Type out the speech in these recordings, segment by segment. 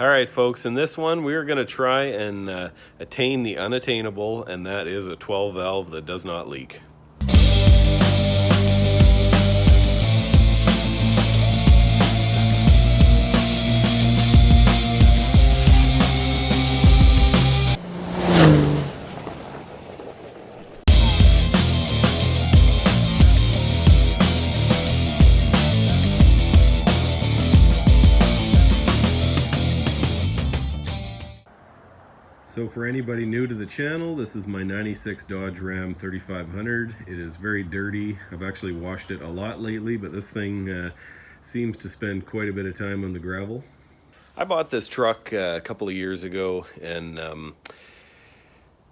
All right, folks, in this one, we're going to try and attain the unattainable, and that is a 12 valve that does not leak. So for anybody new to the channel, this is my 96 Dodge Ram 3500. It is very dirty. I've actually washed it a lot lately, but this thing seems to spend quite a bit of time on the gravel. I bought this truck a couple of years ago, and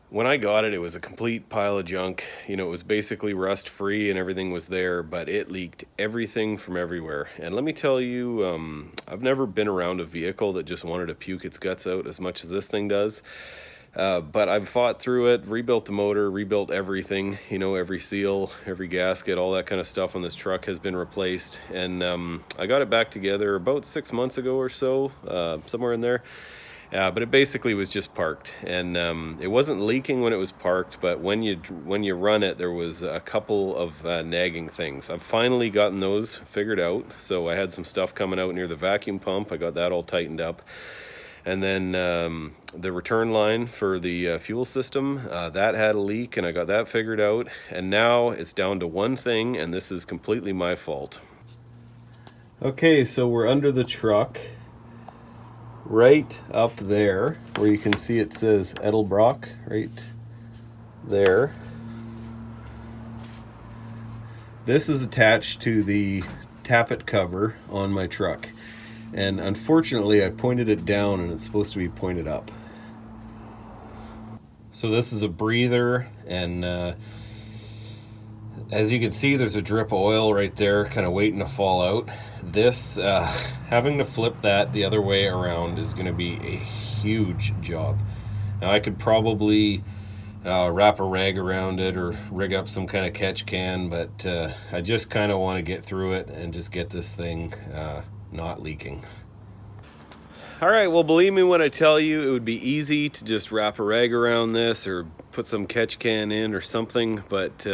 when I got it, it was a complete pile of junk. You know, it was basically rust free and everything was there, but it leaked everything from everywhere. And let me tell you, I've never been around a vehicle that just wanted to puke its guts out as much as this thing does. But I've fought through it, rebuilt the motor, rebuilt everything, you know, every seal, every gasket, all that kind of stuff on this truck has been replaced. And I got it back together about 6 months ago or so, somewhere in there. But it basically was just parked, and it wasn't leaking when it was parked, but when you run it, there was a couple of nagging things. I've finally gotten those figured out. So I had some stuff coming out near the vacuum pump. I got that all tightened up. And then the return line for the fuel system, that had a leak, and I got that figured out. And now it's down to one thing, and this is completely my fault. Okay, so we're under the truck. Right up there, where you can see it says Edelbrock, right there. This is attached to the tappet cover on my truck. And unfortunately, I pointed it down and it's supposed to be pointed up. So this is a breather, and as you can see, there's a drip of oil right there, kind of waiting to fall out. This, having to flip that the other way around is going to be a huge job. Now, I could probably wrap a rag around it or rig up some kind of catch can, but I just kind of want to get through it and just get this thing not leaking. All right, well, believe me when I tell you, it would be easy to just wrap a rag around this or put some catch can in or something, but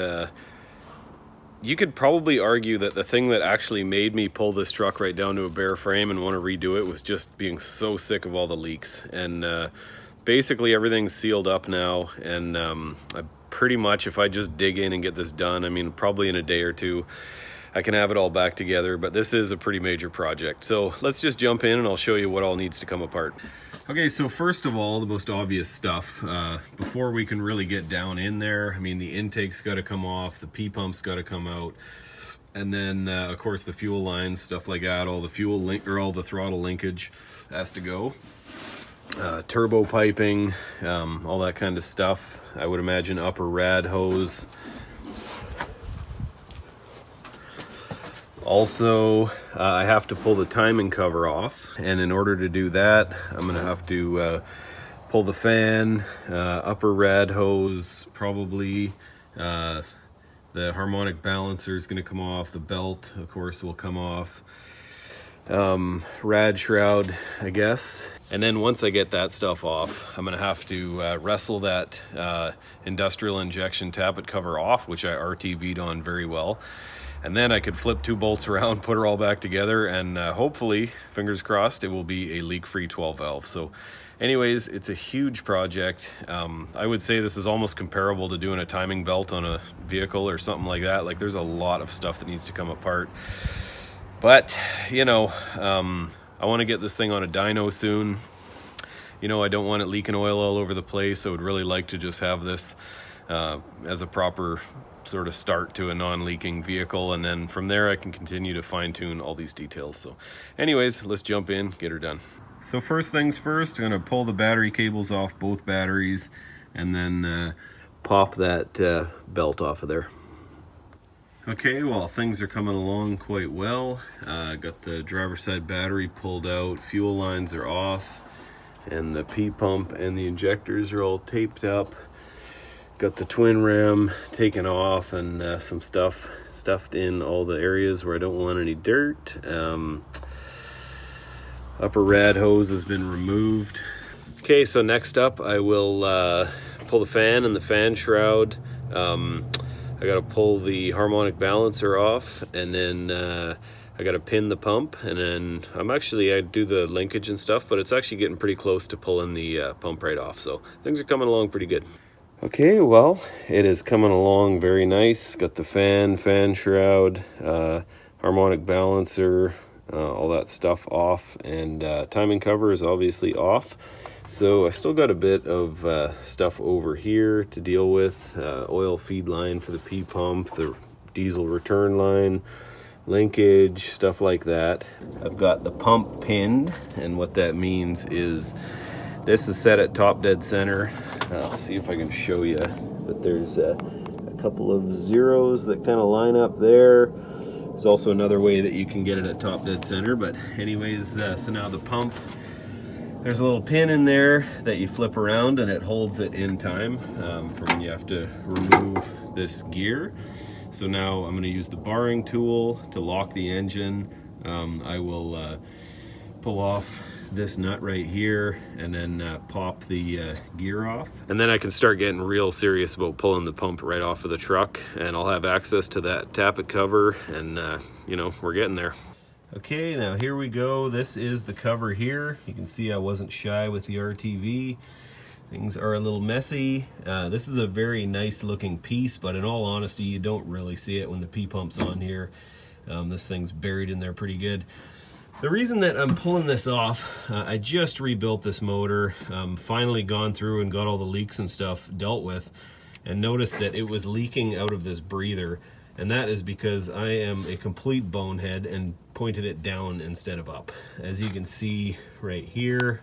you could probably argue that the thing that actually made me pull this truck right down to a bare frame and want to redo it was just being so sick of all the leaks. And basically everything's sealed up now, and I pretty much, if I just dig in and get this done, I mean, probably in a day or two, I can have it all back together. But this is a pretty major project. So let's just jump in and I'll show you what all needs to come apart. Okay, so first of all, the most obvious stuff, before we can really get down in there, I mean, the intake's got to come off, the P-pump's got to come out, and then, of course, the fuel lines, stuff like that, all the fuel link, or all the throttle linkage has to go. Turbo piping, all that kind of stuff. I would imagine upper rad hose. Also, I have to pull the timing cover off, and in order to do that, I'm going to have to pull the fan, upper rad hose, probably the harmonic balancer is going to come off, the belt, of course, will come off, rad shroud, I guess. And then once I get that stuff off, I'm going to have to wrestle that industrial injection tappet cover off, which I RTV'd on very well. And then I could flip two bolts around, put her all back together, and hopefully, fingers crossed, it will be a leak-free 12 valve. So anyways, it's a huge project. I would say this is almost comparable to doing a timing belt on a vehicle or something like that. Like, there's a lot of stuff that needs to come apart. But, you know, I want to get this thing on a dyno soon. You know, I don't want it leaking oil all over the place. I would really like to just have this as a proper sort of start to a non-leaking vehicle, and then from there I can continue to fine-tune all these details. So anyways, let's jump in, get her done. So first things first, I'm going to pull the battery cables off both batteries, and then pop that belt off of there. Okay, well, things are coming along quite well. Got the driver's side battery pulled out, fuel lines are off, and the P-pump and the injectors are all taped up. Got the twin ram taken off, and some stuff stuffed in all the areas where I don't want any dirt. Upper rad hose has been removed. Okay, so next up I will pull the fan and the fan shroud. I gotta pull the harmonic balancer off, and then I gotta pin the pump, and then I do the linkage and stuff, but it's actually getting pretty close to pulling the pump right off, so things are coming along pretty good. Okay, well, it is coming along very nice. Got the fan shroud, harmonic balancer, all that stuff off, and timing cover is obviously off. So I still got a bit of stuff over here to deal with. Oil feed line for the P-pump, the diesel return line, linkage, stuff like that. I've got the pump pinned, and what that means is this is set at top dead center. I'll see if I can show you, but there's a couple of zeros that kind of line up there. There's also another way that you can get it at top dead center, but anyways, so now the pump, there's a little pin in there that you flip around and it holds it in time for when you have to remove this gear. So now I'm going to use the barring tool to lock the engine. I will pull off this nut right here and then pop the gear off. And then I can start getting real serious about pulling the pump right off of the truck, and I'll have access to that tappet cover, and you know, we're getting there. Okay, now here we go. This is the cover here. You can see I wasn't shy with the RTV. Things are a little messy. This is a very nice looking piece, but in all honesty, you don't really see it when the P-pump's on here. This thing's buried in there pretty good. The reason that I'm pulling this off, I just rebuilt this motor, finally gone through and got all the leaks and stuff dealt with, and noticed that it was leaking out of this breather. And that is because I am a complete bonehead and pointed it down instead of up. As you can see right here,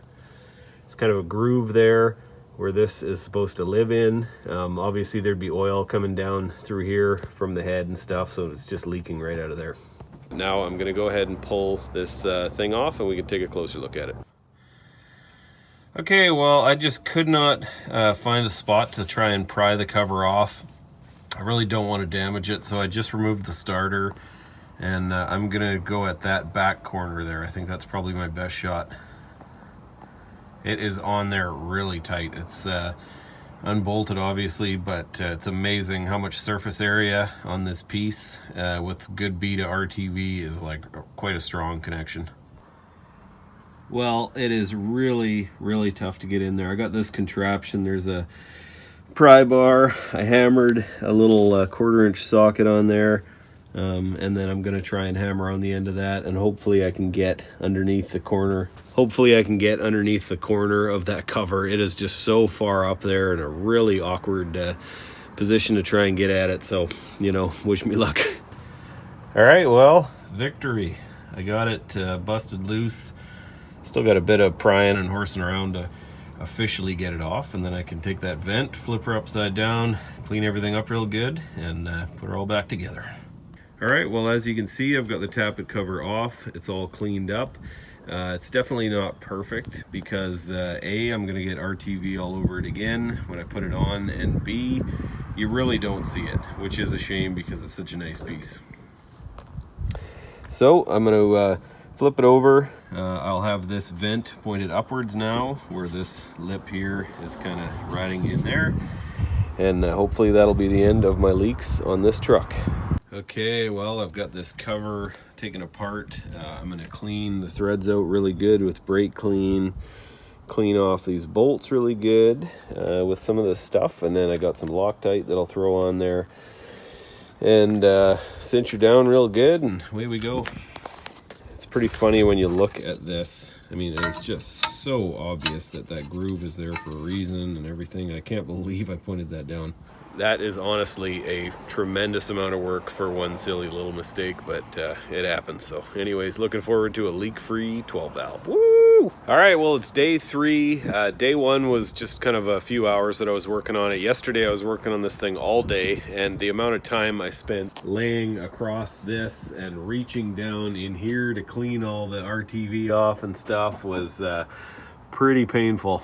it's kind of a groove there where this is supposed to live in. Obviously there'd be oil coming down through here from the head and stuff, so it's just leaking right out of there. Now I'm gonna go ahead and pull this thing off and we can take a closer look at it. Okay, well, I just could not find a spot to try and pry the cover off. I really don't want to damage it, so I just removed the starter, and I'm gonna go at that back corner there. I think that's probably my best shot. It is on there really tight. It's unbolted obviously, but it's amazing how much surface area on this piece with good B to RTV is like quite a strong connection. Well, it is really tough to get in there. I got this contraption. There's a pry bar. I hammered a little 1/4 inch socket on there, and then I'm gonna try and hammer on the end of that, and hopefully I can get underneath the corner. Hopefully I can get underneath the corner of that cover. It is just so far up there in a really awkward position to try and get at it, so, you know, wish me luck. All right, well, victory. I got it busted loose. Still got a bit of prying and horsing around to officially get it off, and then I can take that vent, flip her upside down, clean everything up real good, and put her all back together. All right, well, as you can see, I've got the tappet cover off. It's all cleaned up. It's definitely not perfect because A, I'm gonna get RTV all over it again when I put it on, and B, you really don't see it, which is a shame because it's such a nice piece. So I'm gonna flip it over. I'll have this vent pointed upwards now, where this lip here is kind of riding in there, and hopefully that'll be the end of my leaks on this truck. Okay, well, I've got this cover taken apart. I'm gonna clean the threads out really good with brake clean off these bolts really good with some of this stuff, and then I got some Loctite that I'll throw on there and cinch her down real good, and away we go. It's pretty funny when you look at this. I mean, it's just so obvious that that groove is there for a reason and everything. I can't believe I pointed that down. That is honestly a tremendous amount of work for one silly little mistake, but it happens. So anyways, looking forward to a leak-free 12 valve. Woo! All right, well, it's day 3. Day 1 was just kind of a few hours that I was working on it. Yesterday I was working on this thing all day, and the amount of time I spent laying across this and reaching down in here to clean all the RTV off and stuff was pretty painful.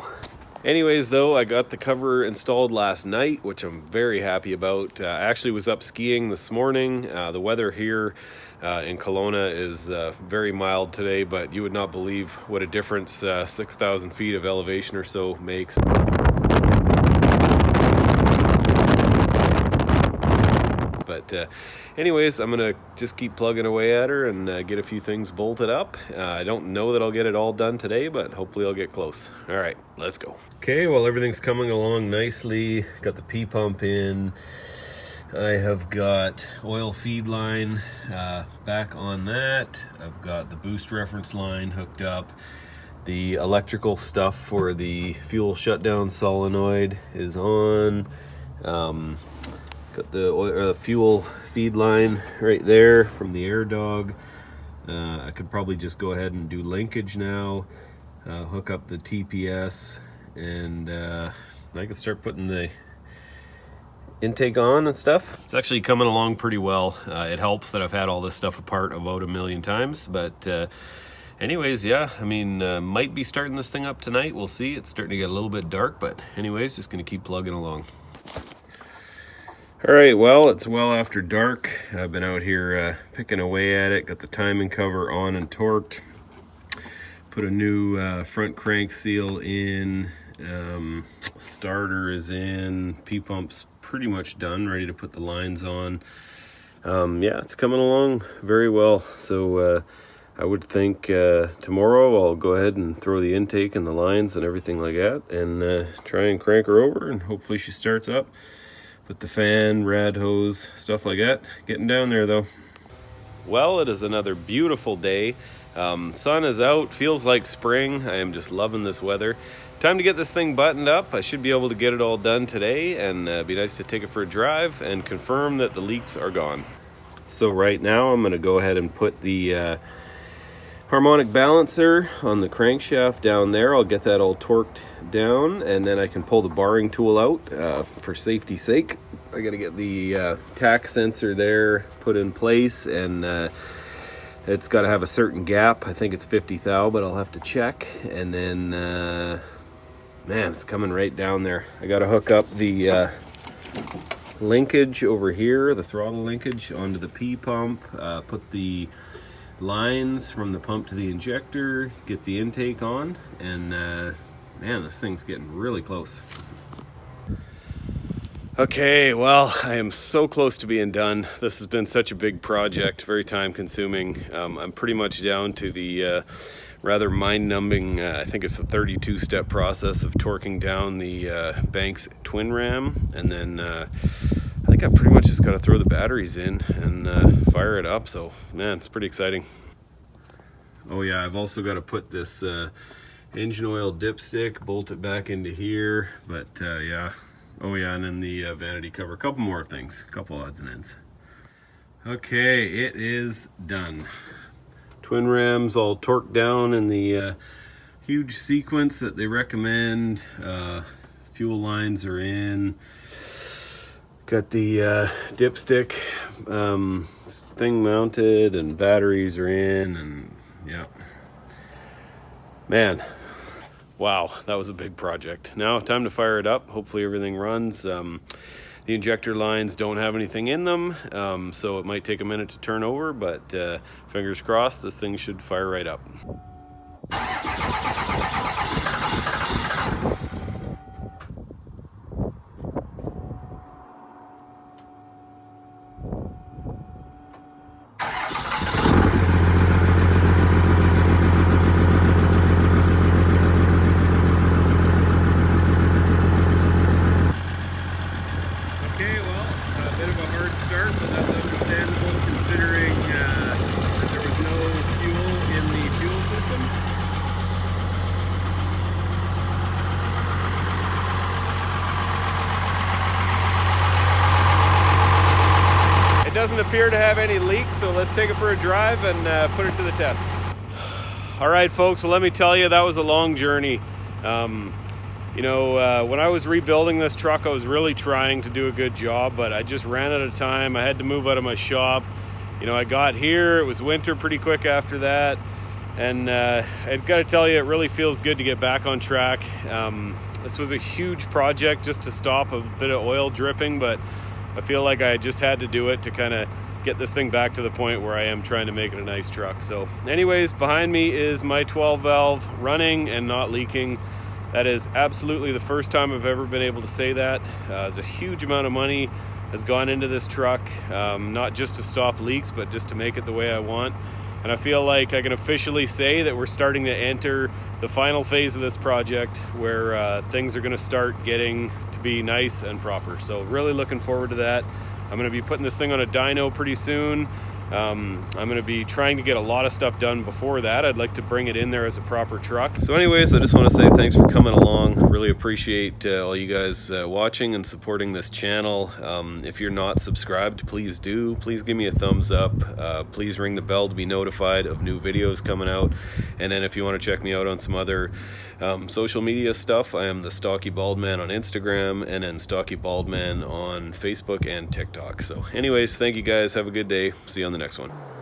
Anyways, though, I got the cover installed last night, which I'm very happy about. I actually was up skiing this morning. The weather here in Kelowna is very mild today, but you would not believe what a difference 6,000 feet of elevation or so makes. But anyways, I'm gonna just keep plugging away at her and get a few things bolted up. I don't know that I'll get it all done today, but hopefully I'll get close. All right, let's go. Okay, well, everything's coming along nicely. Got the P-pump in. I have got oil feed line back on that. I've got the boost reference line hooked up. The electrical stuff for the fuel shutdown solenoid is on. Got the fuel feed line right there from the air dog. I could probably just go ahead and do linkage now, hook up the TPS, and I can start putting the intake on and stuff. It's actually coming along pretty well. It helps that I've had all this stuff apart about 1,000,000 times, but anyways, yeah, I mean, might be starting this thing up tonight. We'll see. It's starting to get a little bit dark, but anyways, just gonna keep plugging along. All right, well, it's well after dark. I've been out here picking away at it. Got the timing cover on and torqued. Put a new front crank seal in. Starter is in. P-pump's pretty much done, ready to put the lines on. Yeah, it's coming along very well. So I would think tomorrow I'll go ahead and throw the intake and the lines and everything like that, and try and crank her over, and hopefully she starts up. With the fan, rad hose, stuff like that. Getting down there though. Well, it is another beautiful day. Sun is out, feels like spring. I am just loving this weather. Time to get this thing buttoned up. I should be able to get it all done today, and be nice to take it for a drive and confirm that the leaks are gone. So right now I'm gonna go ahead and put the harmonic balancer on the crankshaft down there. I'll get that all torqued down, and then I can pull the barring tool out for safety's sake. I gotta get the tach sensor there put in place, and it's got to have a certain gap. I think it's 50 thou, but I'll have to check. And then man, it's coming right down there. I gotta hook up the linkage over here, the throttle linkage, onto the P-pump, put the lines from the pump to the injector, get the intake on, and man, this thing's getting really close. Okay, well, I am so close to being done. This has been such a big project, very time consuming. I'm pretty much down to the rather mind-numbing, I think it's a 32-step process of torquing down the Banks twin ram, and then I think I pretty much just got to throw the batteries in and fire it up. So man, it's pretty exciting. Oh yeah, I've also got to put this engine oil dipstick, bolt it back into here, but yeah. Oh yeah, and then the vanity cover. A couple more things, a couple odds and ends. Okay, it is done. Twin rams all torqued down in the huge sequence that they recommend. Fuel lines are in. Got the dipstick thing mounted, and batteries are in, and yeah. Man, wow, that was a big project. Now time to fire it up. Hopefully everything runs. The injector lines don't have anything in them, so it might take a minute to turn over, but fingers crossed, this thing should fire right up. Doesn't appear to have any leaks, so let's take it for a drive and put it to the test. All right, folks, well, let me tell you, that was a long journey. You know, when I was rebuilding this truck, I was really trying to do a good job, but I just ran out of time. I had to move out of my shop. You know, I got here, it was winter pretty quick after that, and I've got to tell you, it really feels good to get back on track. This was a huge project just to stop a bit of oil dripping, but I feel like I just had to do it to kind of get this thing back to the point where I am trying to make it a nice truck. So anyways, behind me is my 12 valve running and not leaking. That is absolutely the first time I've ever been able to say that. There's a huge amount of money has gone into this truck, not just to stop leaks, but just to make it the way I want. And I feel like I can officially say that we're starting to enter the final phase of this project where things are going to start getting to be nice and proper. So really looking forward to that. I'm going to be putting this thing on a dyno pretty soon. I'm going to be trying to get a lot of stuff done before that. I'd like to bring it in there as a proper truck. So anyways, I just want to say thanks for coming along. Really appreciate all you guys watching and supporting this channel. If you're not subscribed, please do. Please give me a thumbs up. Please ring the bell to be notified of new videos coming out. And then if you want to check me out on some other social media stuff, I am the Stocky Bald Man on Instagram and then Stocky Bald Man on Facebook and TikTok. So anyways, thank you guys. Have a good day. See you on the next one.